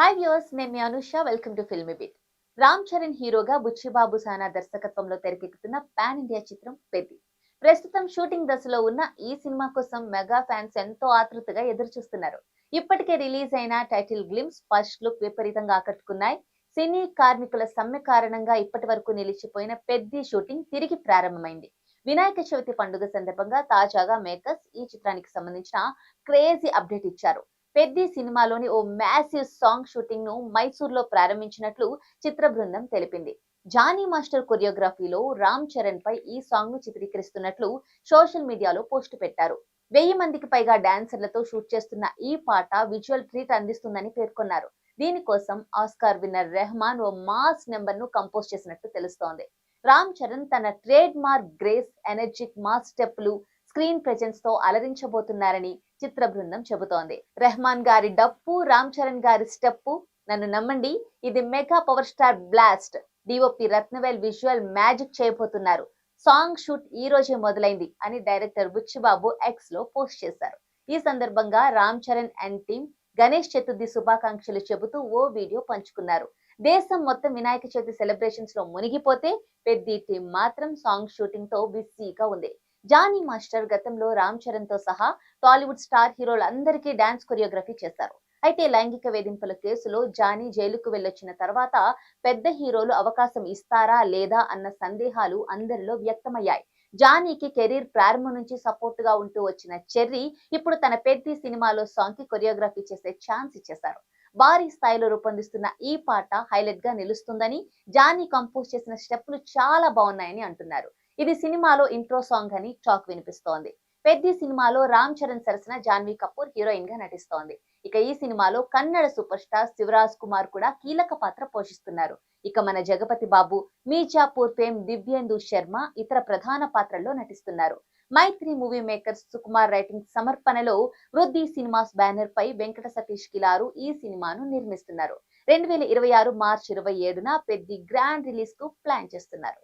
Hi viewers, నేను మీ Anusha. Welcome to Filmy Beat. Ram Charan హీరోగా బుచ్చిబాబు సానా దర్శకత్వంలో తెరకెక్కుతున్న పాన్ ఇండియా చిత్రం పెద్ది. ప్రస్తుతం షూటింగ్ దశలో ఉన్న ఈ సినిమా కోసం మెగా ఫ్యాన్స్ ఎంతో ఆతృతగా ఎదురు చూస్తున్నారు. ఇప్పటికే రిలీజ్ అయిన టైటిల్ గ్లిమ్స్, ఫస్ట్ లుక్ విపరీతంగా ఆకట్టుకున్నాయి. సినీ కార్మికుల సమ్మె కారణంగా ఇప్పటి వరకు నిలిచిపోయిన పెద్ది షూటింగ్ తిరిగి ప్రారంభమైంది. వినాయక చవితి పండుగ సందర్భంగా తాజాగా మేకర్స్ ఈ చిత్రానికి సంబంధించిన క్రేజీ అప్డేట్ ఇచ్చారు. పెద్ది సినిమాలోని ఓ మ్యాసివ్ సాంగ్ షూటింగ్ ను మైసూర్లో ప్రారంభించినట్లు చిత్ర బృందం తెలిపింది. జానీ మాస్టర్ కొరియోగ్రఫీలో రామ్ చరణ్ పై ఈ సాంగ్ ను చిత్రీకరిస్తున్నట్లు సోషల్ మీడియాలో పోస్ట్ పెట్టారు. 1000 మందికి పైగా డాన్సర్లతో షూట్ చేస్తున్న ఈ పాట విజువల్ ట్రీట్ అందిస్తుందని పేర్కొన్నారు. దీనికోసం ఆస్కార్ విన్నర్ రెహమాన్ ఓ మాస్ నెంబర్ ను కంపోజ్ చేసినట్టు తెలుస్తోంది. రామ్ చరణ్ తన trade mark grace, energetic mass స్టెప్పులు, స్క్రీన్ ప్రెజెన్స్ తో అలరించబోతున్నారని చిత్ర బృందం చెబుతోంది. రెహమాన్ గారి డప్పు, రామ్ చరణ్ గారి స్టెప్పు, నన్ను నమ్మండి, ఇది mega power star blast. DOP Rathnavel visual magic చేయబోతున్నారు. సాంగ్ షూట్ ఈ రోజే మొదలైంది అని డైరెక్టర్ బుచ్చిబాబు ఎక్స్ లో పోస్ట్ చేశారు. ఈ సందర్భంగా రామ్ చరణ్ అండ్ టీమ్ గణేష్ చతుర్థి శుభాకాంక్షలు చెబుతూ ఓ వీడియో పంచుకున్నారు. దేశం మొత్తం వినాయక చవితి సెలబ్రేషన్స్ లో మునిగిపోతే పెద్ది టీం మాత్రం సాంగ్ షూటింగ్ తో బిజీగా ఉంది. జానీ మాస్టర్ గతంలో రామ్ చరణ్ తో సహా టాలీవుడ్ స్టార్ హీరోలందరికీ డాన్స్ కొరియోగ్రఫీ చేశారు. అయితే లైంగిక వేధింపుల కేసులో జానీ జైలుకు వెళ్ళొచ్చిన తర్వాత పెద్ద హీరోలు అవకాశం ఇస్తారా లేదా అన్న సందేహాలు అందరిలో వ్యక్తమయ్యాయి. జానీకి కెరీర్ ప్రారంభం నుంచి సపోర్ట్ గా ఉంటూ వచ్చిన చెర్రీ ఇప్పుడు తన పెద్ది సినిమాలో సాంగ్ కి కొరియోగ్రఫీ చేసే ఛాన్స్ ఇచ్చేశారు. భారీ స్థాయిలో రూపొందిస్తున్న ఈ పాట హైలైట్ గా నిలుస్తుందని, జానీ కంపోజ్ చేసిన స్టెప్పులు చాలా బాగున్నాయని అంటున్నారు. ఇది సినిమాలో ఇంట్రో సాంగ్ అని టాక్ వినిపిస్తోంది. పెద్ది సినిమాలో రామ్ చరణ్ సరసన జాన్వీ కపూర్ హీరోయిన్ గా నటిస్తోంది. ఇక ఈ సినిమాలో కన్నడ సూపర్ స్టార్ శివరాజ్ కుమార్ కూడా కీలక పాత్ర పోషిస్తున్నారు. ఇక మన జగపతి బాబు, మీర్జాపూర్ ఫేమ్ దివ్యేందు శర్మ ఇతర ప్రధాన పాత్రల్లో నటిస్తున్నారు. మైత్రి మూవీ మేకర్స్ సుకుమార్ రైటింగ్ సమర్పణలో వృద్ధి సినిమాస్ బ్యానర్ పై వెంకట సతీష్ కిలారు ఈ సినిమాను నిర్మిస్తున్నారు. 2026 మార్చి 27న పెద్ది గ్రాండ్ రిలీజ్ కు ప్లాన్ చేస్తున్నారు.